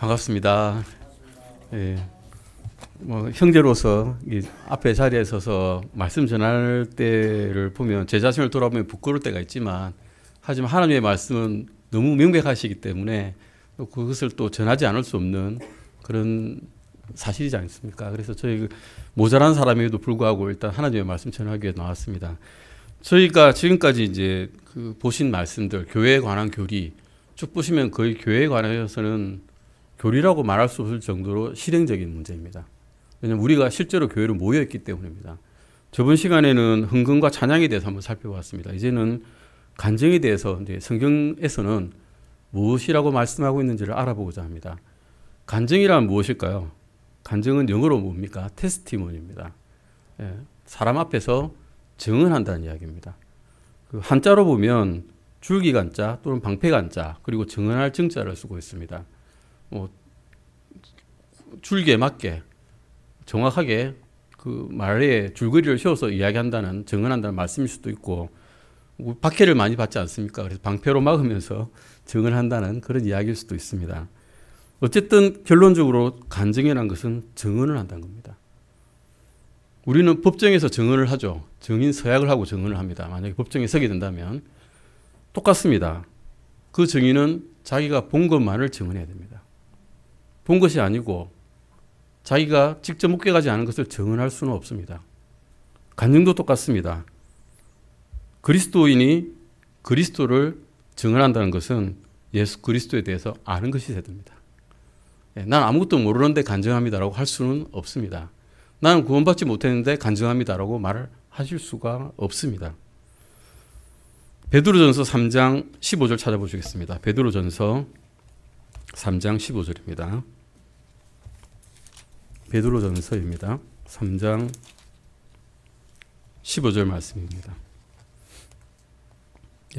반갑습니다. 예, 형제로서 이 앞에 자리에 서서 말씀 전할 때를 보면 제 자신을 돌아보면 부끄러울 때가 있지만, 하지만 하나님의 말씀은 너무 명백하시기 때문에 또 그것을 또 전하지 않을 수 없는 그런 사실이지 않습니까? 그래서 저희 모자란 사람에도 불구하고 일단 하나님의 말씀 전하기 위해 나왔습니다. 저희가 지금까지 이제 보신 말씀들, 교회에 관한 교리 쭉 보시면 거의 교회에 관해서는 교리라고 말할 수 없을 정도로 실행적인 문제입니다. 왜냐하면 우리가 실제로 교회로 모여있기 때문입니다. 저번 시간에는 흥금과 찬양에 대해서 한번 살펴봤습니다. 이제는 간증에 대해서 이제 성경에서는 무엇이라고 말씀하고 있는지를 알아보고자 합니다. 간증이란 무엇일까요? 간증은 영어로 뭡니까? 테스티모니입니다. 예, 사람 앞에서 증언한다는 이야기입니다. 그 한자로 보면 줄기간자 또는 방패간자 그리고 증언할 증자를 쓰고 있습니다. 줄기에 맞게 정확하게 그 말에 줄거리를 세워서 이야기한다는, 증언한다는 말씀일 수도 있고, 박해를 많이 받지 않습니까? 그래서 방패로 막으면서 증언한다는 그런 이야기일 수도 있습니다. 어쨌든 결론적으로 간증이라는 것은 증언을 한다는 겁니다. 우리는 법정에서 증언을 하죠. 증인 서약을 하고 증언을 합니다. 만약에 법정에 서게 된다면 똑같습니다. 그 증인은 자기가 본 것만을 증언해야 됩니다. 본 것이 아니고 자기가 직접 목격하지 않은 것을 증언할 수는 없습니다. 간증도 똑같습니다. 그리스도인이 그리스도를 증언한다는 것은 예수 그리스도에 대해서 아는 것이 돼야 됩니다. 난 아무것도 모르는데 간증합니다라고 할 수는 없습니다. 나는 구원받지 못했는데 간증합니다라고 말을 하실 수가 없습니다. 베드로전서 3장 15절 찾아보시겠습니다. 베드로전서 3장 15절입니다. 베드로전서입니다. 3장 15절 말씀입니다.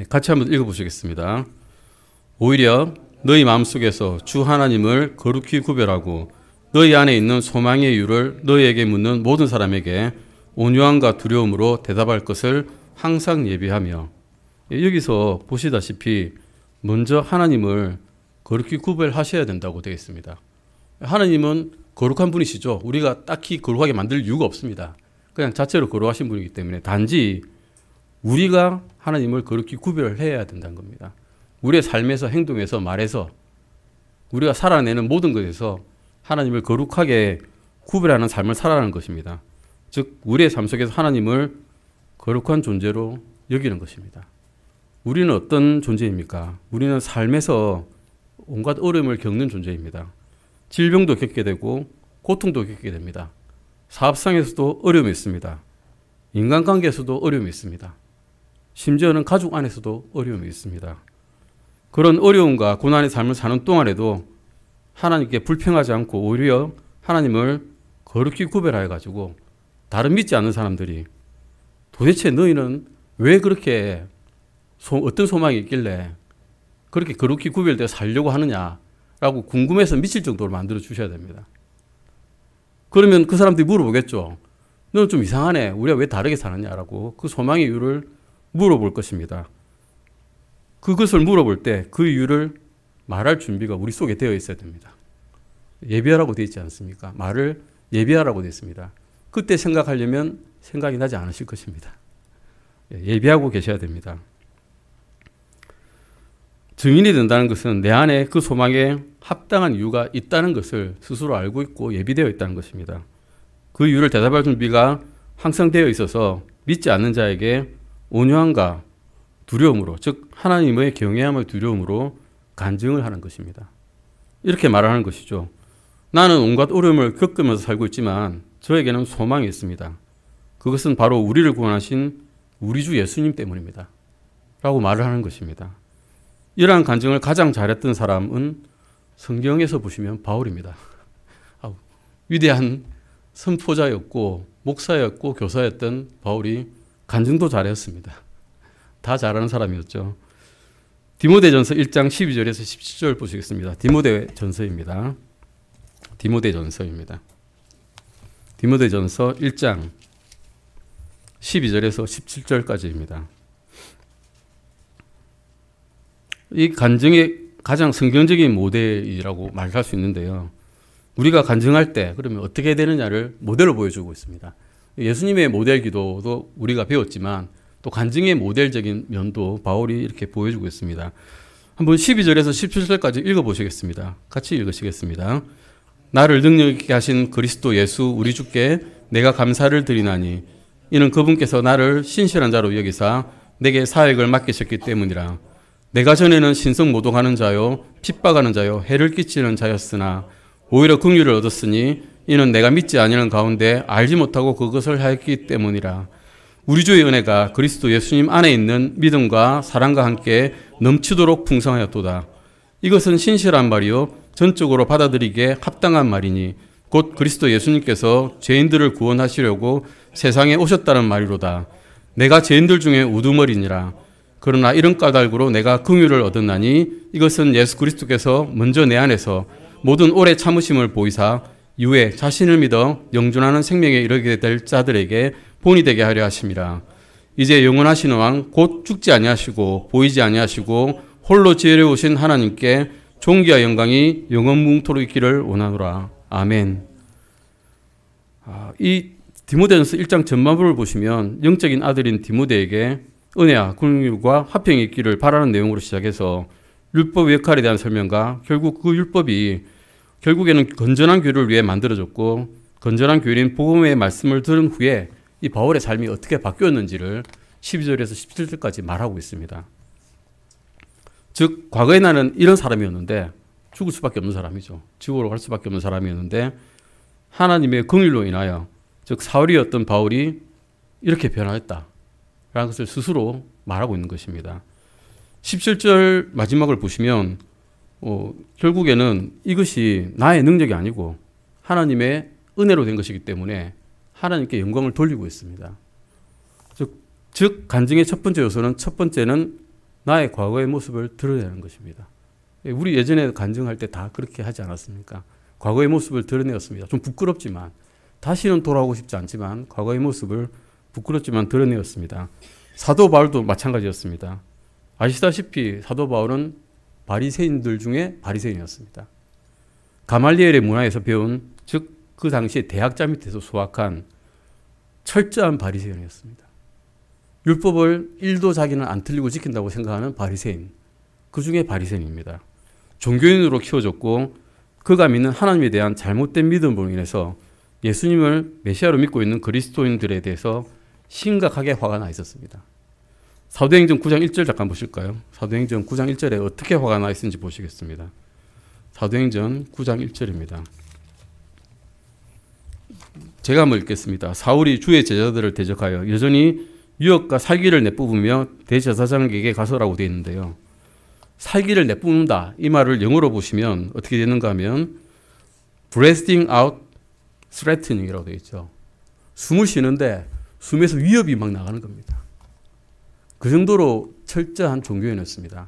같이 한번 읽어보시겠습니다. 오히려 너희 마음속에서 주 하나님을 거룩히 구별하고 너희 안에 있는 소망의 이유를 너희에게 묻는 모든 사람에게 온유함과 두려움으로 대답할 것을 항상 예비하며, 여기서 보시다시피 먼저 하나님을 거룩히 구별하셔야 된다고 되어 있습니다. 하나님은 거룩한 분이시죠. 우리가 딱히 거룩하게 만들 이유가 없습니다. 그냥 자체로 거룩하신 분이기 때문에 단지 우리가 하나님을 거룩히 구별해야 된다는 겁니다. 우리의 삶에서, 행동에서, 말에서, 우리가 살아내는 모든 것에서 하나님을 거룩하게 구별하는 삶을 살아가는 것입니다. 즉 우리의 삶 속에서 하나님을 거룩한 존재로 여기는 것입니다. 우리는 어떤 존재입니까? 우리는 삶에서 온갖 어려움을 겪는 존재입니다. 질병도 겪게 되고 고통도 겪게 됩니다. 사업상에서도 어려움이 있습니다. 인간관계에서도 어려움이 있습니다. 심지어는 가족 안에서도 어려움이 있습니다. 그런 어려움과 고난의 삶을 사는 동안에도 하나님께 불평하지 않고 오히려 하나님을 거룩히 구별하여 가지고 다른 믿지 않는 사람들이 도대체 너희는 왜 그렇게 어떤 소망이 있길래 그렇게 거룩히 구별되어 살려고 하느냐라고 궁금해서 미칠 정도로 만들어 주셔야 됩니다. 그러면 그 사람들이 물어보겠죠. 너는 좀 이상하네. 우리가 왜 다르게 사느냐라고 그 소망의 이유를 물어볼 것입니다. 그것을 물어볼 때 그 이유를 말할 준비가 우리 속에 되어 있어야 됩니다. 예비하라고 되어 있지 않습니까? 말을 예비하라고 되어 있습니다. 그때 생각하려면 생각이 나지 않으실 것입니다. 예비하고 계셔야 됩니다. 증인이 된다는 것은 내 안에 그 소망에 합당한 이유가 있다는 것을 스스로 알고 있고 예비되어 있다는 것입니다. 그 이유를 대답할 준비가 항상 되어 있어서 믿지 않는 자에게 온유함과 두려움으로, 즉 하나님의 경외함의 두려움으로 간증을 하는 것입니다. 이렇게 말하는 것이죠. 나는 온갖 어려움을 겪으면서 살고 있지만 저에게는 소망이 있습니다. 그것은 바로 우리를 구원하신 우리 주 예수님 때문입니다. 라고 말을 하는 것입니다. 이러한 간증을 가장 잘했던 사람은 성경에서 보시면 바울입니다. 위대한 선포자였고 목사였고 교사였던 바울이 간증도 잘했습니다. 다 잘하는 사람이었죠. 디모데전서 1장 12절에서 17절 보시겠습니다. 디모데전서입니다. 디모데전서 1장 12절에서 17절까지입니다. 이 간증의 가장 성경적인 모델이라고 말할 수 있는데요. 우리가 간증할 때 그러면 어떻게 되느냐를 모델로 보여주고 있습니다. 예수님의 모델 기도도 우리가 배웠지만 또 간증의 모델적인 면도 바울이 이렇게 보여주고 있습니다. 한번 12절에서 17절까지 읽어보시겠습니다. 같이 읽으시겠습니다. 나를 능력있게 하신 그리스도 예수 우리 주께 내가 감사를 드리나니 이는 그분께서 나를 신실한 자로 여기사 내게 사역을 맡기셨기 때문이라. 내가 전에는 신성모독하는 자요 핍박하는 자요 해를 끼치는 자였으나 오히려 긍휼을 얻었으니 이는 내가 믿지 아니하는 가운데 알지 못하고 그것을 하였기 때문이라. 우리 주의 은혜가 그리스도 예수님 안에 있는 믿음과 사랑과 함께 넘치도록 풍성하였도다. 이것은 신실한 말이요 전적으로 받아들이기에 합당한 말이니 곧 그리스도 예수님께서 죄인들을 구원하시려고 세상에 오셨다는 말이로다. 내가 죄인들 중에 우두머리니라. 그러나 이런 까닭으로 내가 긍휼을 얻었나니 이것은 예수 그리스도께서 먼저 내 안에서 모든 오래 참으심을 보이사 이후에 자신을 믿어 영존하는 생명에 이르게 될 자들에게 본이 되게 하려 하심이라. 이제 영원하신 왕 곧 죽지 아니하시고 보이지 아니하시고 홀로 지혜로우신 하나님께 존귀와 영광이 영원무궁토록 있기를 원하노라. 아멘. 이 디모데전서 1장 전반부를 보시면 영적인 아들인 디모데에게 은혜와 긍휼과 화평이 있기를 바라는 내용으로 시작해서 율법의 역할에 대한 설명과 결국 그 율법이 결국에는 건전한 교회를 위해 만들어졌고 건전한 교회인 복음의 말씀을 들은 후에 이 바울의 삶이 어떻게 바뀌었는지를 12절에서 17절까지 말하고 있습니다. 즉 과거에 나는 이런 사람이었는데 죽을 수밖에 없는 사람이죠. 지옥으로 갈 수밖에 없는 사람이었는데 하나님의 긍휼로 인하여 즉 사울이었던 바울이 이렇게 변화했다라는 것을 스스로 말하고 있는 것입니다. 17절 마지막을 보시면 결국에는 이것이 나의 능력이 아니고 하나님의 은혜로 된 것이기 때문에 하나님께 영광을 돌리고 있습니다. 즉 간증의 첫 번째 요소는 첫 번째는 나의 과거의 모습을 드러내는 것입니다. 우리 예전에 간증할 때 다 그렇게 하지 않았습니까? 과거의 모습을 드러내었습니다. 좀 부끄럽지만 다시는 돌아오고 싶지 않지만 과거의 모습을 부끄럽지만 드러내었습니다. 사도 바울도 마찬가지였습니다. 아시다시피 사도 바울은 바리새인들 중에 바리새인이었습니다. 가말리엘의 문화에서 배운 즉 그 당시에 대학자 밑에서 수학한 철저한 바리새인이었습니다. 율법을 1도 자기는 안 틀리고 지킨다고 생각하는 바리새인, 그 중에 바리새인입니다. 종교인으로 키워졌고 그가 믿는 하나님에 대한 잘못된 믿음으로 인해서 예수님을 메시아로 믿고 있는 그리스도인들에 대해서 심각하게 화가 나 있었습니다. 사도행전 9장 1절 잠깐 보실까요? 사도행전 9장 1절에 어떻게 화가 나 있는지 보시겠습니다. 사도행전 9장 1절입니다. 제가 한번 읽겠습니다. 사울이 주의 제자들을 대적하여 여전히 유혹과 살기를 내뿜으며 대제사장에게 가서라고 되어 있는데요. 살기를 내뿜는다 이 말을 영어로 보시면 어떻게 되는가 하면 breathing out threatening이라고 되어 있죠. 숨을 쉬는데 숨에서 위협이 막 나가는 겁니다. 그 정도로 철저한 종교인이었습니다.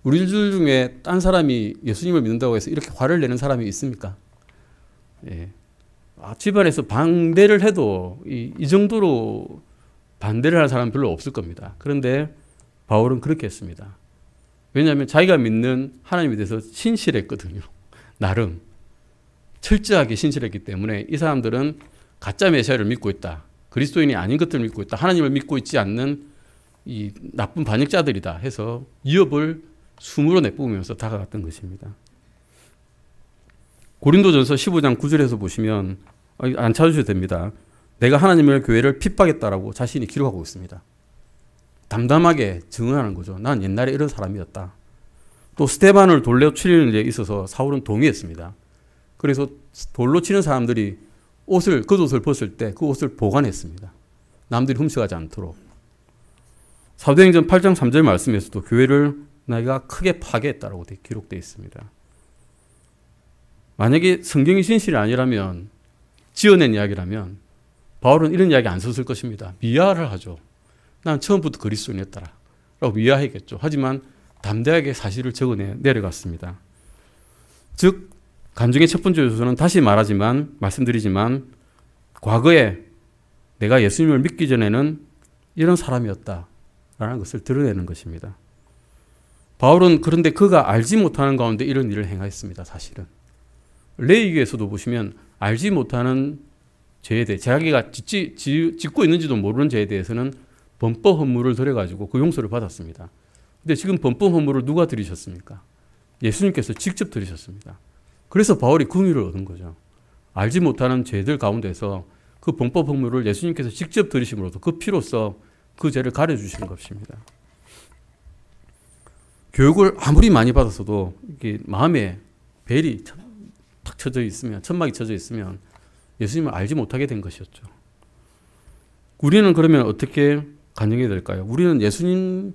우리들 중에 딴 사람이 예수님을 믿는다고 해서 이렇게 화를 내는 사람이 있습니까? 예. 집안에서 반대를 해도 이 정도로 반대를 하는 사람은 별로 없을 겁니다. 그런데 바울은 그렇게 했습니다. 왜냐하면 자기가 믿는 하나님에 대해서 신실했거든요. 나름 철저하게 신실했기 때문에 이 사람들은 가짜 메시아를 믿고 있다. 그리스도인이 아닌 것들을 믿고 있다. 하나님을 믿고 있지 않는 이 나쁜 반역자들이다 해서 위협을 숨으로 내뿜으면서 다가갔던 것입니다. 고린도전서 15장 9절에서 보시면 안 찾으셔도 됩니다. 내가 하나님의 교회를 핍박했다라고 자신이 기록하고 있습니다. 담담하게 증언하는 거죠. 난 옛날에 이런 사람이었다. 또 스데반을 돌로 치는 일에 있어서 사울은 동의했습니다. 그래서 돌로 치는 사람들이 겉옷을 벗을 때 그 옷을 보관했습니다. 남들이 훔쳐가지 않도록. 사도행전 8장 3절 말씀에서도 교회를 내가 크게 파괴했다라고 기록되어 있습니다. 만약에 성경이 진실이 아니라면 지어낸 이야기라면 바울은 이런 이야기 안 썼을 것입니다. 미화를 하죠. 난 처음부터 그리스도인이었더라 라고 미화했겠죠. 하지만 담대하게 사실을 적어내 내려갔습니다. 즉 간증의 첫 번째 요소는 다시 말씀드리지만 과거에 내가 예수님을 믿기 전에는 이런 사람이었다라는 것을 드러내는 것입니다. 바울은 그런데 그가 알지 못하는 가운데 이런 일을 행하였습니다. 사실은 레위기에서도 보시면 알지 못하는 죄에 대해 자기가 짓고 있는지도 모르는 죄에 대해서는 범법 헌물을 드려가지고 그 용서를 받았습니다. 근데 지금 범법 헌물을 누가 드리셨습니까? 예수님께서 직접 드리셨습니다. 그래서 바울이 긍휼을 얻은 거죠. 알지 못하는 죄들 가운데서 그 범법 헌물을 예수님께서 직접 드리심으로써 그 피로써 그 죄를 가려주시는 것입니다. 교육을 아무리 많이 받았어도 이게 마음에 벨이 탁 쳐져 있으면, 천막이 쳐져 있으면 예수님을 알지 못하게 된 것이었죠. 우리는 그러면 어떻게 간증해야 될까요? 우리는 예수님을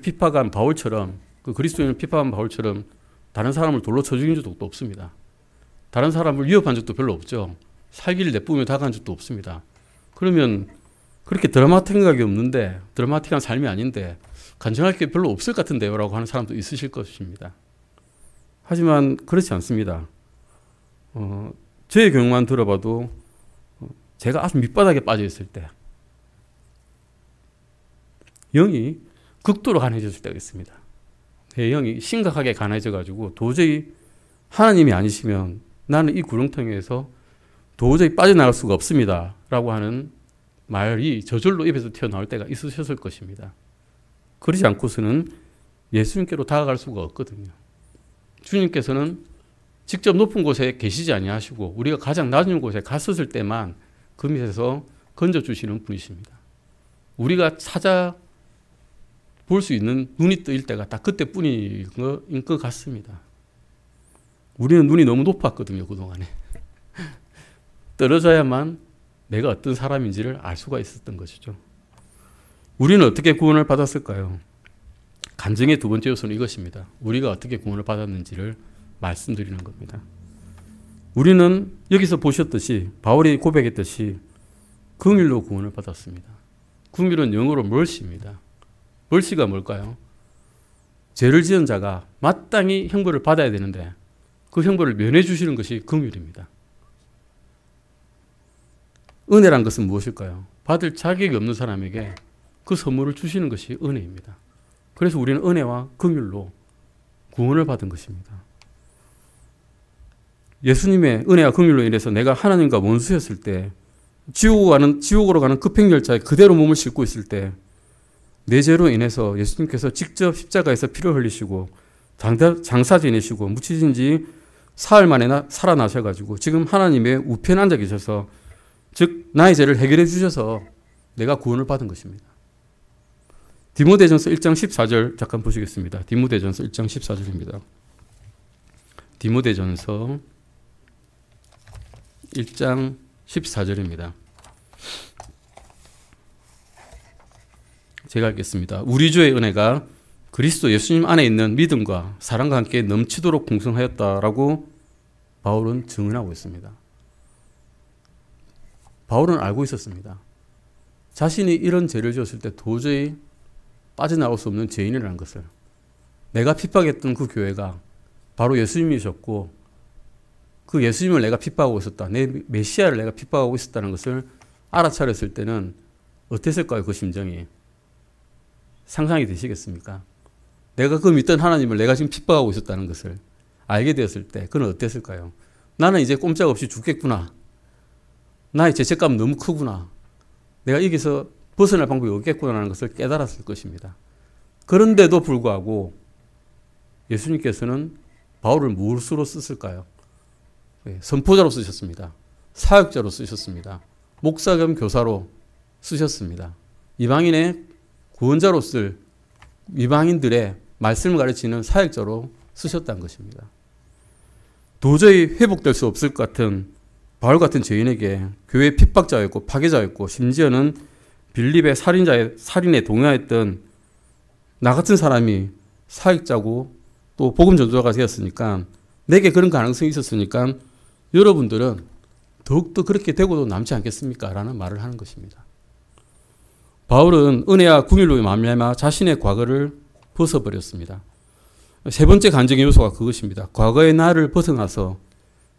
핍박한 바울처럼, 그 그리스도인을 핍박한 바울처럼 다른 사람을 돌로 쳐 죽인 적도 없습니다. 다른 사람을 위협한 적도 별로 없죠. 살기를 내뿜으며 다가간 적도 없습니다. 그러면 그렇게 드라마틱하게 없는데, 드라마틱한 삶이 아닌데 간증할 게 별로 없을 것 같은데요 라고 하는 사람도 있으실 것입니다. 하지만 그렇지 않습니다. 제 경우만 들어봐도 제가 아주 밑바닥에 빠져 있을 때 영이 극도로 가난해졌을 때가 있습니다. 내 영이 심각하게 가난해져가지고 도저히 하나님이 아니시면 나는 이 구렁텅이에서 도저히 빠져나갈 수가 없습니다 라고 하는 말이 저절로 입에서 튀어나올 때가 있으셨을 것입니다. 그러지 않고서는 예수님께로 다가갈 수가 없거든요. 주님께서는 직접 높은 곳에 계시지 아니하시고 우리가 가장 낮은 곳에 갔었을 때만 그 밑에서 건져주시는 분이십니다. 우리가 찾아볼 수 있는 눈이 뜨일 때가 딱 그때뿐인 것 같습니다. 우리는 눈이 너무 높았거든요. 그동안에. 떨어져야만 내가 어떤 사람인지를 알 수가 있었던 것이죠. 우리는 어떻게 구원을 받았을까요? 간증의 두 번째 요소는 이것입니다. 우리가 어떻게 구원을 받았는지를 말씀드리는 겁니다. 우리는 여기서 보셨듯이 바울이 고백했듯이 긍휼로 구원을 받았습니다. 긍휼은 영어로 mercy입니다. mercy가 뭘까요? 죄를 지은 자가 마땅히 형벌을 받아야 되는데 그 형벌을 면해 주시는 것이 긍휼입니다. 은혜란 것은 무엇일까요? 받을 자격이 없는 사람에게 그 선물을 주시는 것이 은혜입니다. 그래서 우리는 은혜와 긍휼로 구원을 받은 것입니다. 예수님의 은혜와 긍휼로 인해서 내가 하나님과 원수였을 때 지옥으로 가는 급행열차에 그대로 몸을 싣고 있을 때 내 죄로 인해서 예수님께서 직접 십자가에서 피를 흘리시고 장사 지내시고 묻히신 지 사흘 만에 살아나셔가지고 지금 하나님의 우편에 앉아 계셔서 즉 나의 죄를 해결해 주셔서 내가 구원을 받은 것입니다. 디모데전서 1장 14절 잠깐 보시겠습니다. 디모데전서 1장 14절입니다. 디모데전서 1장 14절입니다. 제가 읽겠습니다. 우리 주의 은혜가 그리스도 예수님 안에 있는 믿음과 사랑과 함께 넘치도록 풍성하였다라고 바울은 증언하고 있습니다. 바울은 알고 있었습니다. 자신이 이런 죄를 지었을 때 도저히 빠져나올 수 없는 죄인이라는 것을, 내가 핍박했던 그 교회가 바로 예수님이셨고 그 예수님을 내가 핍박하고 있었다, 내 메시아를 내가 핍박하고 있었다는 것을 알아차렸을 때는 어땠을까요? 그 심정이 상상이 되시겠습니까? 내가 그 믿던 하나님을 내가 지금 핍박하고 있었다는 것을 알게 되었을 때 그는 어땠을까요? 나는 이제 꼼짝없이 죽겠구나. 나의 죄책감은 너무 크구나. 내가 여기서 벗어날 방법이 없겠구나라는 것을 깨달았을 것입니다. 그런데도 불구하고 예수님께서는 바울을 무엇으로 쓰실까요? 선포자로 쓰셨습니다. 사역자로 쓰셨습니다. 목사 겸 교사로 쓰셨습니다. 이방인의 구원자로 쓸 이방인들의 말씀을 가르치는 사역자로 쓰셨다는 것입니다. 도저히 회복될 수 없을 것 같은 바울 같은 죄인에게 교회의 핍박자였고 파괴자였고 심지어는 빌립의 살인에 동요했던 나 같은 사람이 사역자고 또 복음 전도자가 되었으니까, 내게 그런 가능성이 있었으니까 여러분들은 더욱더 그렇게 되고도 남지 않겠습니까? 라는 말을 하는 것입니다. 바울은 은혜와 긍휼로 말미암아 자신의 과거를 벗어버렸습니다. 세 번째 간증의 요소가 그것입니다. 과거의 나를 벗어나서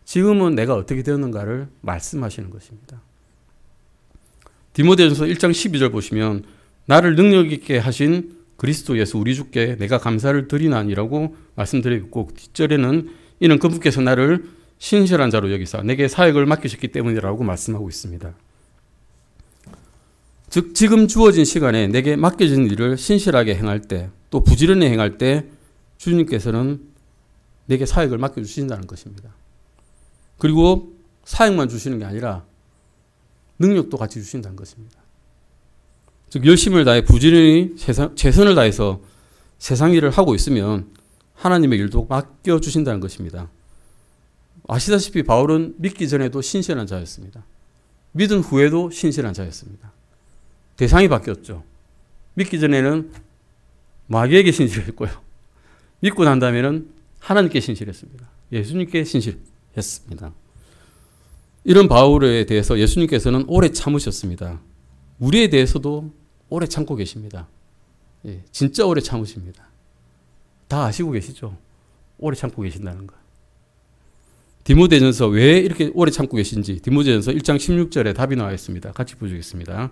지금은 내가 어떻게 되었는가를 말씀하시는 것입니다. 디모데전서 1장 12절 보시면 나를 능력 있게 하신 그리스도 예수 우리 주께 내가 감사를 드리나니라고 말씀드리고, 뒷절에는 이는 그분께서 나를 신실한 자로 여기사 내게 사역을 맡기셨기 때문이라고 말씀하고 있습니다. 즉 지금 주어진 시간에 내게 맡겨진 일을 신실하게 행할 때, 또 부지런히 행할 때 주님께서는 내게 사역을 맡겨주신다는 것입니다. 그리고 사역만 주시는 게 아니라 능력도 같이 주신다는 것입니다. 즉 열심을 다해 부지런히 최선을 다해서 세상 일을 하고 있으면 하나님의 일도 맡겨주신다는 것입니다. 아시다시피 바울은 믿기 전에도 신실한 자였습니다. 믿은 후에도 신실한 자였습니다. 대상이 바뀌었죠. 믿기 전에는 마귀에게 신실했고요. 믿고 난 다음에는 하나님께 신실했습니다. 예수님께 신실했습니다. 이런 바울에 대해서 예수님께서는 오래 참으셨습니다. 우리에 대해서도 오래 참고 계십니다. 예, 진짜 오래 참으십니다. 다 아시고 계시죠? 오래 참고 계신다는 거. 디모데전서 왜 이렇게 오래 참고 계신지 디모데전서 1장 16절에 답이 나와 있습니다. 같이 보시겠습니다.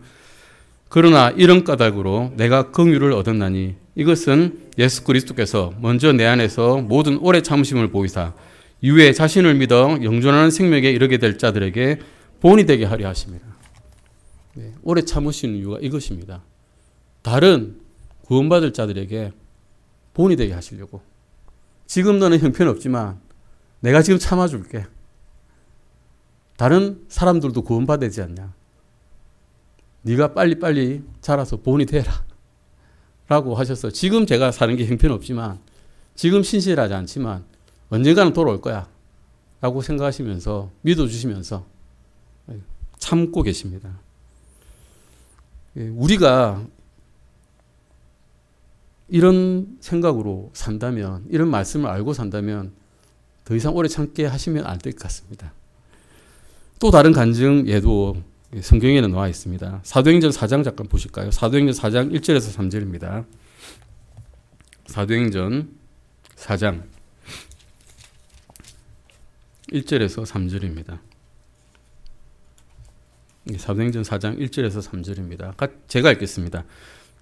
그러나 이런 까닭으로 내가 긍휼을 얻었나니 이것은 예수 그리스도께서 먼저 내 안에서 모든 오래 참으심을 보이사 이후에 자신을 믿어 영존하는 생명에 이르게 될 자들에게 본이 되게 하려 하십니다. 네, 오래 참으시는 이유가 이것입니다. 다른 구원받을 자들에게 본이 되게 하시려고. 지금 너는 형편없지만 내가 지금 참아줄게. 다른 사람들도 구원받아야지 않냐. 네가 빨리빨리 자라서 본이 되라 라고 하셔서 지금 제가 사는 게 형편없지만 지금 신실하지 않지만 언젠가는 돌아올 거야 라고 생각하시면서 믿어주시면서 참고 계십니다. 우리가 이런 생각으로 산다면, 이런 말씀을 알고 산다면 더 이상 오래 참게 하시면 안 될 것 같습니다. 또 다른 간증 예도 성경에는 나와 있습니다. 사도행전 4장 잠깐 보실까요? 사도행전 4장 1절에서 3절입니다. 사도행전 4장 1절에서 3절입니다. 사도행전 4장 1절에서 3절입니다. 제가 읽겠습니다.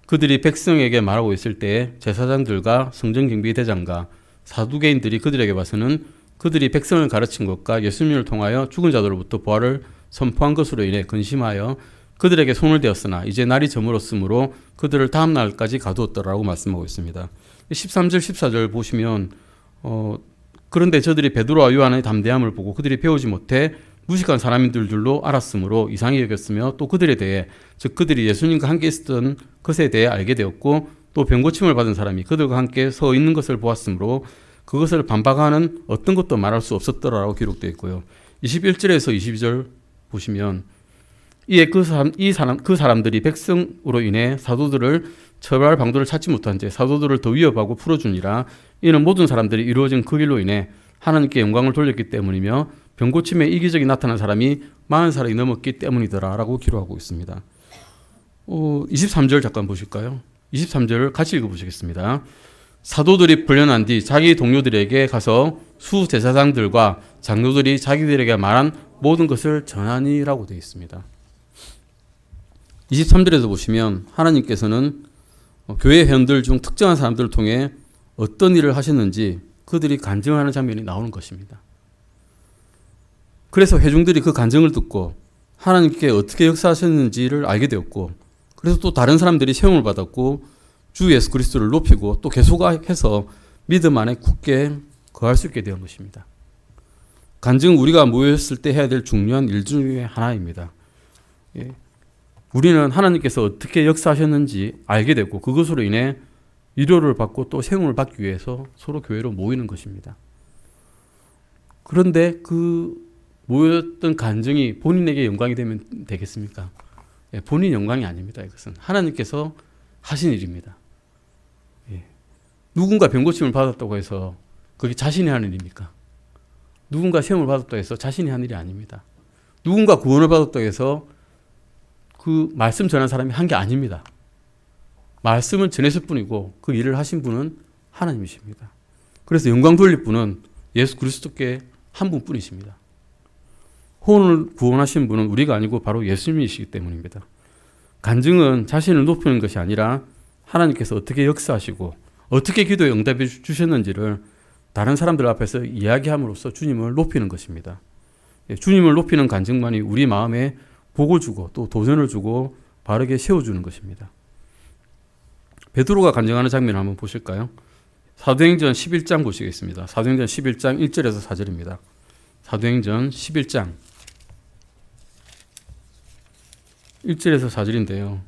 그들이 백성에게 말하고 있을 때 제사장들과 성전경비대장과 사두개인들이 그들에게 와서는 그들이 백성을 가르친 것과 예수님을 통하여 죽은 자들로부터 부활을 선포한 것으로 인해 근심하여 그들에게 손을 대었으나 이제 날이 저물었으므로 그들을 다음 날까지 가두었더라고 말씀하고 있습니다. 13절 14절 보시면 그런데 저들이 베드로와 요한의 담대함을 보고 그들이 배우지 못해 무식한 사람인 줄로 알았으므로 이상히 여겼으며 또 그들에 대해 즉 그들이 예수님과 함께 있었던 것에 대해 알게 되었고 또 병고침을 받은 사람이 그들과 함께 서 있는 것을 보았으므로 그것을 반박하는 어떤 것도 말할 수 없었더라라고 기록되어 있고요. 21절에서 22절 보시면 이에 그 사람들이 백성으로 인해 사도들을 처벌할 방도를 찾지 못한 채 사도들을 더 위협하고 풀어주니라. 이는 모든 사람들이 이루어진 그 일로 인해 하나님께 영광을 돌렸기 때문이며 병고침에 이기적이 나타난 사람이 40살이 넘었기 때문이더라 라고 기록하고 있습니다. 23절 잠깐 보실까요? 23절을 같이 읽어보시겠습니다. 사도들이 풀려난 뒤 자기 동료들에게 가서 수제사장들과 장로들이 자기들에게 말한 모든 것을 전하니라고 되어 있습니다. 23절에서 보시면 하나님께서는 교회 회원들 중 특정한 사람들을 통해 어떤 일을 하셨는지 그들이 간증하는 장면이 나오는 것입니다. 그래서 회중들이 그 간증을 듣고 하나님께 어떻게 역사하셨는지를 알게 되었고 그래서 또 다른 사람들이 세움을 받았고 주 예수 그리스도를 높이고 또 계속해서 믿음 안에 굳게 거할 수 있게 된 것입니다. 간증은 우리가 모였을 때 해야 될 중요한 일 중에 하나입니다. 우리는 하나님께서 어떻게 역사하셨는지 알게 됐고 그것으로 인해 위로를 받고 또 세움을 받기 위해서 서로 교회로 모이는 것입니다. 그런데 그 모였던 간증이 본인에게 영광이 되면 되겠습니까? 본인 영광이 아닙니다. 이것은 하나님께서 하신 일입니다. 누군가 병고침을 받았다고 해서 그게 자신이 하는 일입니까? 누군가 시험을 받았다고 해서 자신이 하는 일이 아닙니다. 누군가 구원을 받았다고 해서 그 말씀 전한 사람이 한 게 아닙니다. 말씀을 전했을 뿐이고 그 일을 하신 분은 하나님이십니다. 그래서 영광 돌릴 분은 예수 그리스도께 한 분뿐이십니다. 혼을 구원하신 분은 우리가 아니고 바로 예수님이시기 때문입니다. 간증은 자신을 높이는 것이 아니라 하나님께서 어떻게 역사하시고 어떻게 기도에 응답해 주셨는지를 다른 사람들 앞에서 이야기함으로써 주님을 높이는 것입니다. 주님을 높이는 간증만이 우리 마음에 복을 주고 또 도전을 주고 바르게 세워주는 것입니다. 베드로가 간증하는 장면을 한번 보실까요? 사도행전 11장 보시겠습니다. 사도행전 11장 1절에서 4절입니다. 사도행전 11장 1절에서 4절인데요.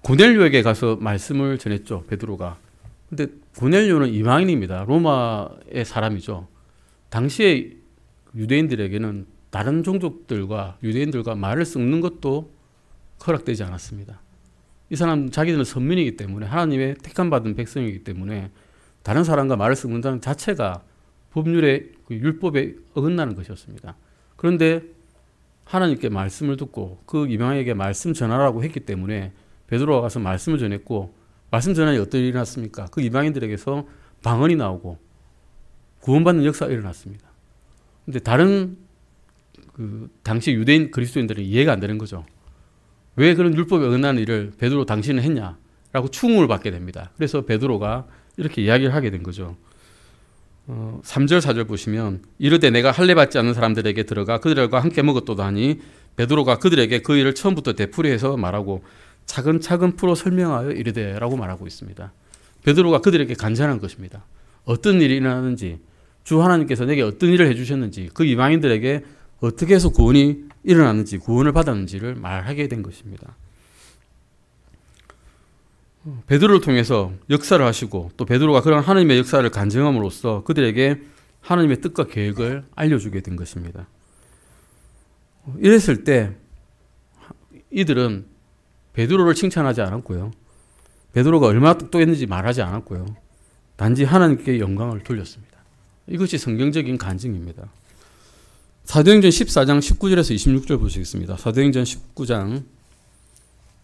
고넬료에게 가서 말씀을 전했죠. 베드로가. 근데 고넬료는 이방인입니다. 로마의 사람이죠. 당시에 유대인들에게는 다른 종족들과 유대인들과 말을 섞는 것도 허락되지 않았습니다. 이 사람 자기들은 선민이기 때문에 하나님의 택함받은 백성이기 때문에 다른 사람과 말을 섞는다는 자체가 법률의 율법에 어긋나는 것이었습니다. 그런데 하나님께 말씀을 듣고 그 이방에게 말씀 전하라고 했기 때문에 베드로가 가서 말씀을 전했고 말씀 전하니 어떤 일이 일어났습니까? 그 이방인들에게서 방언이 나오고 구원받는 역사가 일어났습니다. 근데 다른 당시 유대인 그리스도인들은 이해가 안 되는 거죠. 왜 그런 율법에 어긋나는 일을 베드로 당신은 했냐라고 추궁을 받게 됩니다. 그래서 베드로가 이렇게 이야기를 하게 된 거죠. 3절 4절 보시면 이르되 내가 할례 받지 않는 사람들에게 들어가 그들과 함께 먹었도다 하니 베드로가 그들에게 그 일을 처음부터 되풀이해서 말하고 차근차근 풀어 설명하여 이르되 라고 말하고 있습니다. 베드로가 그들에게 간증한 것입니다. 어떤 일이 일어나는지 주 하나님께서 내게 어떤 일을 해주셨는지 그 이방인들에게 어떻게 해서 구원이 일어났는지 구원을 받았는지를 말하게 된 것입니다. 베드로를 통해서 역사를 하시고 또 베드로가 그런 하나님의 역사를 간증함으로써 그들에게 하나님의 뜻과 계획을 알려주게 된 것입니다. 이랬을 때 이들은 베드로를 칭찬하지 않았고요. 베드로가 얼마나 똑똑했는지 말하지 않았고요. 단지 하나님께 영광을 돌렸습니다. 이것이 성경적인 간증입니다. 사도행전 14장 19절에서 26절 보시겠습니다. 사도행전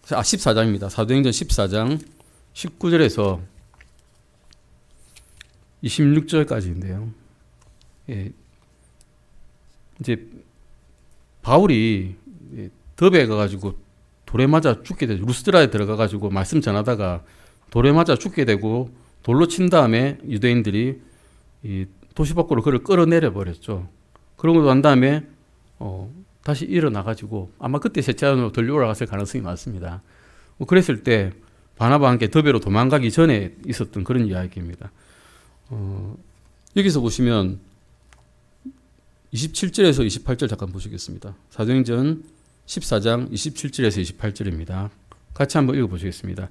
14장입니다. 사도행전 14장 19절에서 26절까지인데요. 예, 이제 바울이 덥에 가가지고 돌에 맞아 죽게 되죠. 루스드라에 들어가가지고 말씀 전하다가 돌에 맞아 죽게 되고 돌로 친 다음에 유대인들이 이 도시 밖으로 그를 끌어내려 버렸죠. 그러고 난 다음에 다시 일어나가지고 아마 그때 세차원으로 들려 올라갔을 가능성이 많습니다. 그랬을 때 바나바와 함께 더베로 도망가기 전에 있었던 그런 이야기입니다. 여기서 보시면 27절에서 28절 잠깐 보시겠습니다. 사도행전 14장 27절에서 28절입니다. 같이 한번 읽어보시겠습니다.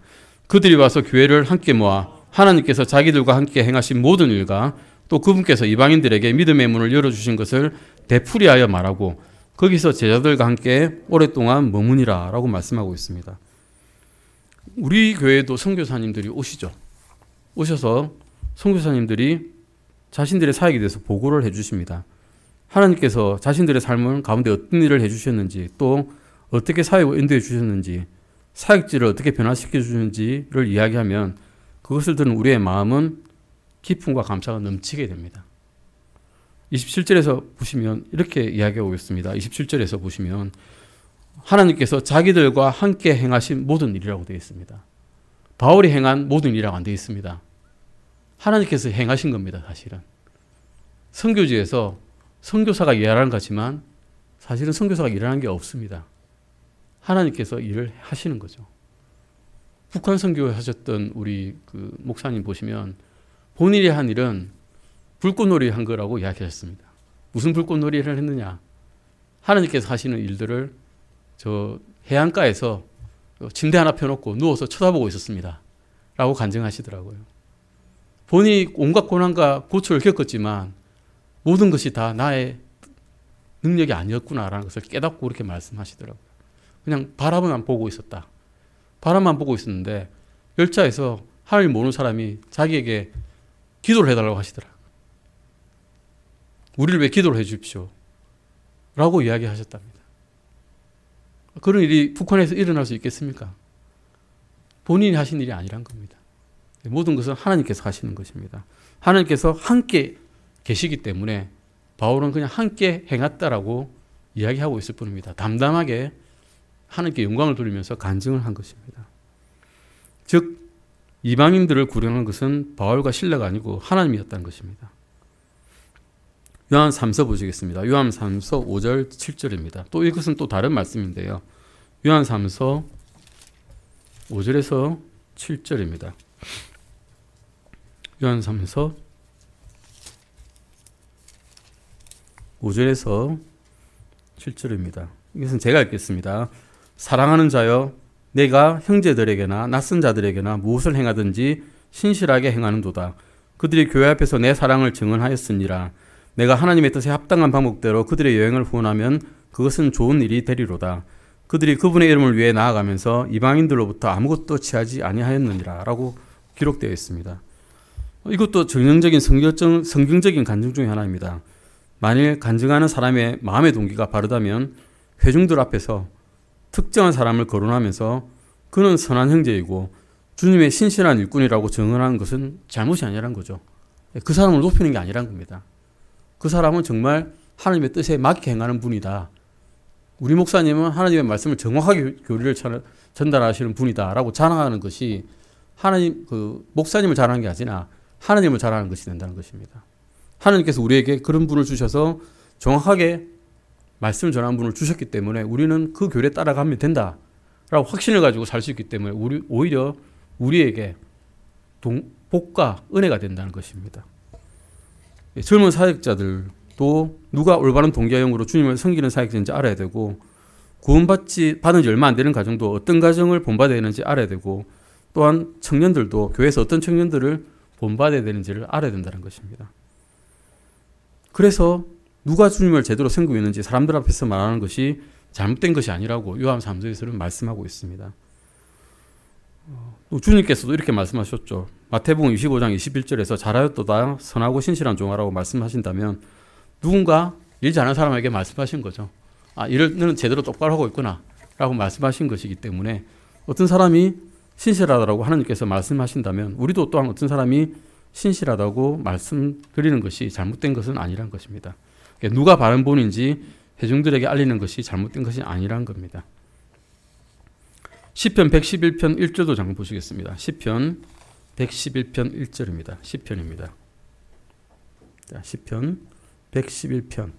그들이 와서 교회를 함께 모아 하나님께서 자기들과 함께 행하신 모든 일과 또 그분께서 이방인들에게 믿음의 문을 열어주신 것을 되풀이하여 말하고 거기서 제자들과 함께 오랫동안 머무니라 라고 말씀하고 있습니다. 우리 교회도 선교사님들이 오시죠. 오셔서 선교사님들이 자신들의 사역에 대해서 보고를 해주십니다. 하나님께서 자신들의 삶을 가운데 어떤 일을 해주셨는지 또 어떻게 사역을 인도해 주셨는지 사역지를 어떻게 변화시켜 주는지를 이야기하면 그것을 들은 우리의 마음은 기쁨과 감사가 넘치게 됩니다. 27절에서 보시면 이렇게 이야기하고 있습니다. 27절에서 보시면 하나님께서 자기들과 함께 행하신 모든 일이라고 되어 있습니다. 바울이 행한 모든 일이라고 안 되어 있습니다. 하나님께서 행하신 겁니다. 사실은 선교지에서 선교사가 일하는 거지만 사실은 선교사가 일하는 게 없습니다. 하나님께서 일을 하시는 거죠. 북한 선교에 하셨던 우리 그 목사님 보시면 본인이 한 일은 불꽃놀이 한 거라고 이야기하셨습니다. 무슨 불꽃놀이를 했느냐? 하나님께서 하시는 일들을 저 해안가에서 침대 하나 펴놓고 누워서 쳐다보고 있었습니다. 라고 간증하시더라고요. 본인이 온갖 고난과 고초를 겪었지만 모든 것이 다 나의 능력이 아니었구나라는 것을 깨닫고 그렇게 말씀하시더라고요. 그냥 바라만 보고 있었다. 바라만 보고 있었는데 열차에서 하나님 모르는 사람이 자기에게 기도를 해달라고 하시더라고요. 우리를 왜 기도를 해 주십시오. 라고 이야기하셨답니다. 그런 일이 북한에서 일어날 수 있겠습니까? 본인이 하신 일이 아니란 겁니다. 모든 것은 하나님께서 하시는 것입니다. 하나님께서 함께 계시기 때문에 바울은 그냥 함께 행했다라고 이야기하고 있을 뿐입니다. 담담하게 하나님께 영광을 돌리면서 간증을 한 것입니다. 즉 이방인들을 구령한 것은 바울과 실라가 아니고 하나님이었다는 것입니다. 요한 3서 보시겠습니다. 요한 3서 5절 7절입니다. 또 이것은 또 다른 말씀인데요. 요한 3서 5절에서 7절입니다. 요한 3서 5절에서 7절입니다. 이것은 제가 읽겠습니다. 사랑하는 자여, 내가 형제들에게나 낯선 자들에게나 무엇을 행하든지 신실하게 행하는도다. 그들이 교회 앞에서 내 사랑을 증언하였으니라. 내가 하나님의 뜻에 합당한 방법대로 그들의 여행을 후원하면 그것은 좋은 일이 되리로다. 그들이 그분의 이름을 위해 나아가면서 이방인들로부터 아무것도 취하지 아니하였느니라 라고 기록되어 있습니다. 이것도 전형적인 성경적인 간증 중에 하나입니다. 만일 간증하는 사람의 마음의 동기가 바르다면 회중들 앞에서 특정한 사람을 거론하면서 그는 선한 형제이고 주님의 신실한 일꾼이라고 증언하는 것은 잘못이 아니라는 거죠. 그 사람을 높이는 게 아니라는 겁니다. 그 사람은 정말 하나님의 뜻에 맞게 행하는 분이다. 우리 목사님은 하나님의 말씀을 정확하게 교리를 전달하시는 분이다 라고 자랑하는 것이 하나님, 목사님을 자랑하는 게 아니라 하나님을 자랑하는 것이 된다는 것입니다. 하나님께서 우리에게 그런 분을 주셔서 정확하게 말씀을 전하는 분을 주셨기 때문에 우리는 그 교리에 따라가면 된다라고 확신을 가지고 살 수 있기 때문에 오히려 우리에게 복과 은혜가 된다는 것입니다. 젊은 사역자들도 누가 올바른 동기화형으로 주님을 섬기는 사역자인지 알아야 되고, 받은 지 얼마 안 되는 가정도 어떤 가정을 본받아야 되는지 알아야 되고, 또한 청년들도 교회에서 어떤 청년들을 본받아야 되는지를 알아야 된다는 것입니다. 그래서 누가 주님을 제대로 섬기고 있는지 사람들 앞에서 말하는 것이 잘못된 것이 아니라고 요한 3서에서는 말씀하고 있습니다. 또 주님께서도 이렇게 말씀하셨죠. 마태복음 25장 21절에서 잘하였도다 선하고 신실한 종아라고 말씀하신다면 누군가 일 잘하는 사람에게 말씀하신 거죠. 일을 너는 제대로 똑바로 하고 있구나 라고 말씀하신 것이기 때문에 어떤 사람이 신실하다고 하나님께서 말씀하신다면 우리도 또한 어떤 사람이 신실하다고 말씀드리는 것이 잘못된 것은 아니란 것입니다. 누가 바른 본인지 회중들에게 알리는 것이 잘못된 것이 아니란 겁니다. 시편 111편 1절도 잠깐 보시겠습니다. 시편 111편 1절입니다. 시편입니다. 자, 시편 111편.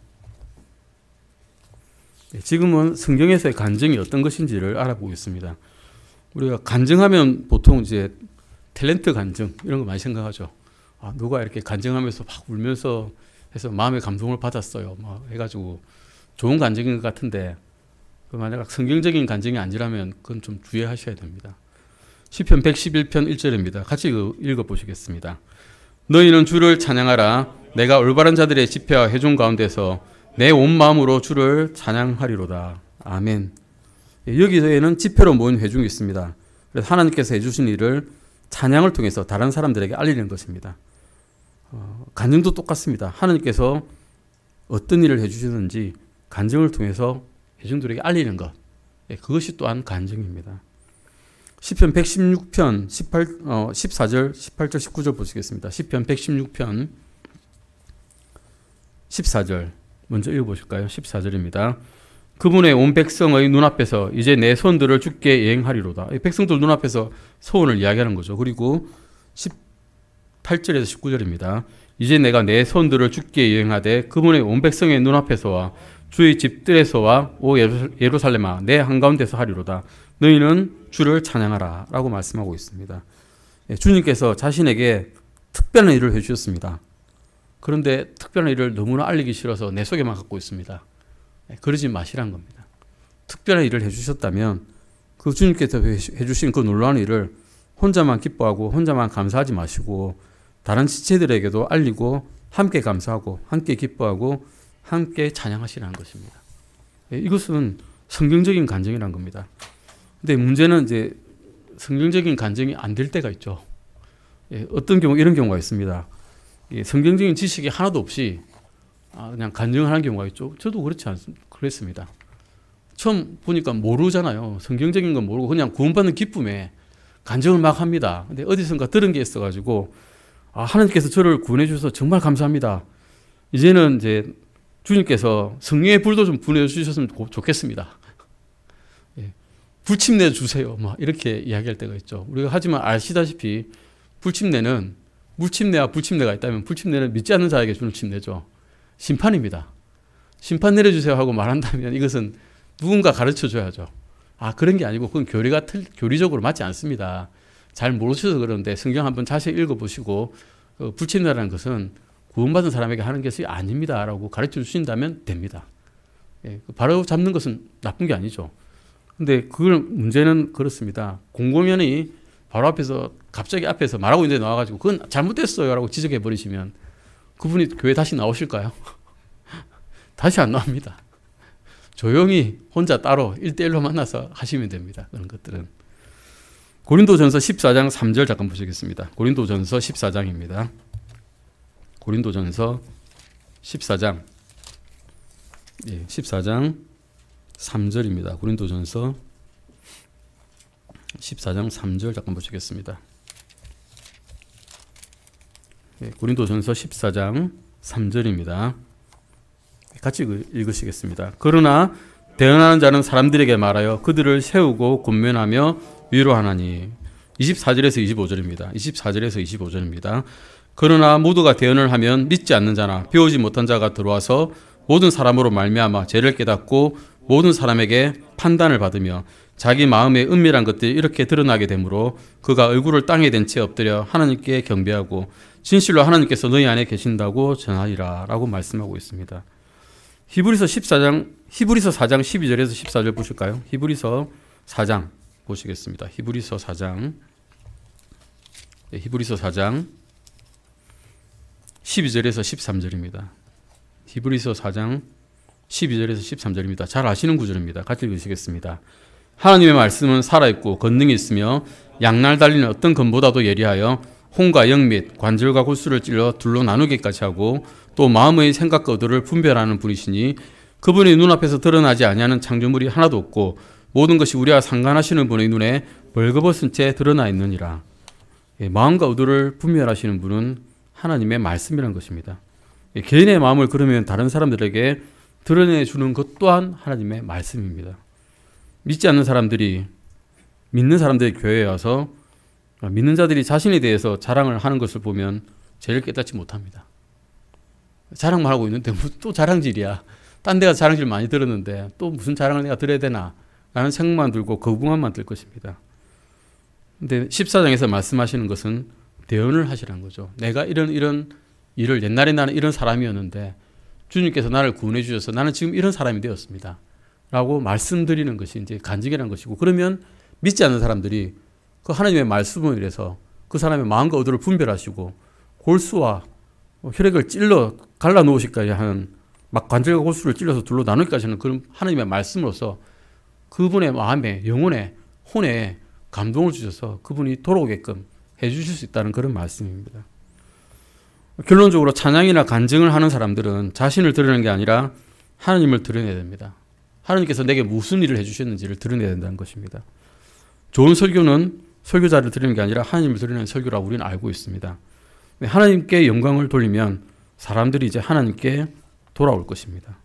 지금은 성경에서의 간증이 어떤 것인지를 알아보겠습니다. 우리가 간증하면 보통 이제 탤런트 간증 이런 거 많이 생각하죠. 누가 이렇게 간증하면서 막 울면서 해서 마음의 감동을 받았어요. 막 해가지고 좋은 간증인 것 같은데 만약 성경적인 간증이 아니라면 그건 좀 주의하셔야 됩니다. 시편 111편 1절입니다. 같이 읽어보시겠습니다. 너희는 주를 찬양하라. 내가 올바른 자들의 집회와 회중 가운데서 내 온 마음으로 주를 찬양하리로다. 아멘. 여기에는 집회로 모인 회중이 있습니다. 그래서 하나님께서 해주신 일을 찬양을 통해서 다른 사람들에게 알리는 것입니다. 간증도 똑같습니다. 하나님께서 어떤 일을 해주시는지 간증을 통해서 회중들에게 알리는 것. 그것이 또한 간증입니다. 시편 116편 14절, 18절, 19절 보시겠습니다. 시편 116편 14절 먼저 읽어보실까요? 14절입니다. 그분의 온 백성의 눈앞에서 이제 내 손들을 주께 예행하리로다. 백성들 눈앞에서 소원을 이야기하는 거죠. 그리고 18절에서 19절입니다. 이제 내가 내 손들을 주께 예행하되 그분의 온 백성의 눈앞에서와 주의 집들에서와 오 예루살렘아 내 한가운데서 하리로다. 너희는 주를 찬양하라 라고 말씀하고 있습니다. 주님께서 자신에게 특별한 일을 해주셨습니다. 그런데 특별한 일을 너무나 알리기 싫어서 내 속에만 갖고 있습니다. 그러지 마시란 겁니다. 특별한 일을 해주셨다면 그 주님께서 해주신 그 놀라운 일을 혼자만 기뻐하고 혼자만 감사하지 마시고 다른 지체들에게도 알리고 함께 감사하고 함께 기뻐하고 함께 찬양하시라는 것입니다. 이것은 성경적인 간증이란 겁니다. 근데 문제는 이제 성경적인 간증이 안 될 때가 있죠. 어떤 경우 이런 경우가 있습니다. 성경적인 지식이 하나도 없이 그냥 간증하는 경우가 있죠. 저도 그랬습니다. 처음 보니까 모르잖아요. 성경적인 건 모르고 그냥 구원받는 기쁨에 간증을 막 합니다. 근데 어디선가 들은 게 있어가지고 하나님께서 저를 구원해 주셔서 정말 감사합니다. 이제는 이제 주님께서 성령의 불도 좀 분해 주셨으면 좋겠습니다. 불침내 주세요. 막 이렇게 이야기할 때가 있죠. 우리가 하지만 아시다시피 불침내는 물침내와 불침내가 있다면 불침내는 믿지 않는 자에게 주는 침내죠. 심판입니다. 심판 내려주세요 하고 말한다면 이것은 누군가 가르쳐 줘야죠. 그런 게 아니고 그건 교리적으로 맞지 않습니다. 잘 모르셔서 그러는데 성경 한번 자세히 읽어보시고 불침내라는 것은 구원받은 사람에게 하는 것이 아닙니다 라고 가르쳐 주신다면 됩니다. 바로 잡는 것은 나쁜 게 아니죠. 근데 그걸 문제는 그렇습니다. 공공연히 바로 앞에서 갑자기 앞에서 말하고 있는데 나와가지고 그건 잘못됐어요 라고 지적해 버리시면 그분이 교회 다시 나오실까요? 다시 안 나옵니다. 조용히 혼자 따로 1대1로 만나서 하시면 됩니다. 그런 것들은. 고린도전서 14장 3절 잠깐 보시겠습니다. 고린도전서 14장입니다. 고린도전서 14장 14장 3절입니다. 고린도전서 14장 3절 잠깐 보시겠습니다. 고린도전서 14장 3절입니다. 같이 읽으시겠습니다. 그러나 대언하는 자는 사람들에게 말하여 그들을 세우고 권면하며 위로하나니. 24절에서 25절입니다. 24절에서 25절입니다. 그러나 모두가 대언을 하면 믿지 않는 자나 배우지 못한 자가 들어와서 모든 사람으로 말미암아 죄를 깨닫고 모든 사람에게 판단을 받으며 자기 마음의 은밀한 것들이 이렇게 드러나게 되므로 그가 얼굴을 땅에 댄 채 엎드려 하나님께 경배하고 진실로 하나님께서 너희 안에 계신다고 전하리라 라고 말씀하고 있습니다. 히브리서 4장 12절에서 14절 보실까요? 히브리서 4장 보시겠습니다. 히브리서 4장 12절에서 13절입니다. 히브리서 4장 12절에서 13절입니다. 잘 아시는 구절입니다. 같이 읽으시겠습니다. 하나님의 말씀은 살아있고 권능이 있으며 양날 달리는 어떤 검보다도 예리하여 혼과 영 및 관절과 골수를 찔러 둘로 나누기까지 하고 또 마음의 생각과 의도를 분별하는 분이시니 그분이 눈앞에서 드러나지 아니하는 창조물이 하나도 없고 모든 것이 우리와 상관하시는 분의 눈에 벌거벗은 채 드러나 있느니라. 마음과 의도를 분별하시는 분은 하나님의 말씀이라는 것입니다. 개인의 마음을 그러면 다른 사람들에게 드러내주는 것 또한 하나님의 말씀입니다. 믿지 않는 사람들이 믿는 사람들의 교회에 와서 믿는 자들이 자신에 대해서 자랑을 하는 것을 보면 죄를 깨닫지 못합니다. 자랑만 하고 있는데 또 자랑질이야. 딴 데가 자랑질 많이 들었는데 또 무슨 자랑을 내가 들어야 되나 라는 생각만 들고 거부감만 들 것입니다. 근데 14장에서 말씀하시는 것은 대언을 하시라는 거죠. 내가 이런 일을 옛날에 나는 이런 사람이었는데 주님께서 나를 구원해 주셔서 나는 지금 이런 사람이 되었습니다. 라고 말씀드리는 것이 이제 간증이라는 것이고, 그러면 믿지 않는 사람들이 그 하나님의 말씀을 위해서 그 사람의 마음과 의도를 분별하시고 골수와 혈액을 찔러 갈라 놓으시까지 하는, 막 관절과 골수를 찔러서 둘로 나누기까지 하는 그런 하나님의 말씀으로서 그분의 마음에, 영혼에, 혼에 감동을 주셔서 그분이 돌아오게끔 해주실 수 있다는 그런 말씀입니다. 결론적으로 찬양이나 간증을 하는 사람들은 자신을 드러내는 게 아니라 하나님을 드러내야 됩니다. 하나님께서 내게 무슨 일을 해주셨는지를 드러내야 된다는 것입니다. 좋은 설교는 설교자를 드리는 게 아니라 하나님을 드리는 설교라고 우리는 알고 있습니다. 하나님께 영광을 돌리면 사람들이 이제 하나님께 돌아올 것입니다.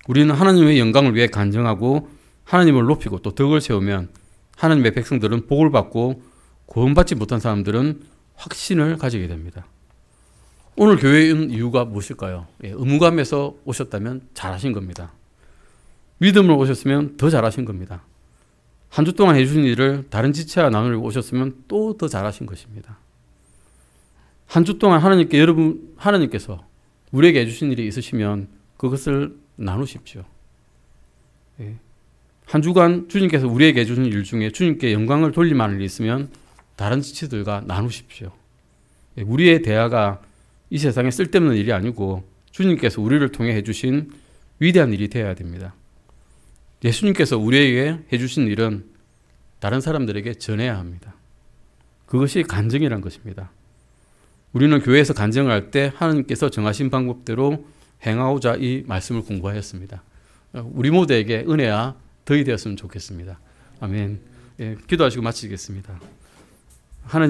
우리는 하나님의 영광을 위해 간증하고 하나님을 높이고 또 덕을 세우면 하나님의 백성들은 복을 받고 구원받지 못한 사람들은 확신을 가지게 됩니다. 오늘 교회에 온 이유가 무엇일까요? 의무감에서 오셨다면 잘하신 겁니다. 믿음으로 오셨으면 더 잘하신 겁니다. 한 주 동안 해주신 일을 다른 지체와 나누려고 오셨으면 또 더 잘하신 것입니다. 한 주 동안 하나님께서 우리에게 해주신 일이 있으시면 그것을 나누십시오. 한 주간 주님께서 우리에게 해주신 일 중에 주님께 영광을 돌릴 만한 일이 있으면 다른 지체들과 나누십시오. 우리의 대화가 이 세상에 쓸데없는 일이 아니고 주님께서 우리를 통해 해주신 위대한 일이 되어야 됩니다. 예수님께서 우리에게 해주신 일은 다른 사람들에게 전해야 합니다. 그것이 간증이란 것입니다. 우리는 교회에서 간증을 할 때 하나님께서 정하신 방법대로 행하고자 이 말씀을 공부하였습니다. 우리 모두에게 은혜와 덕이 되었으면 좋겠습니다. 아멘. 기도하시고 마치겠습니다.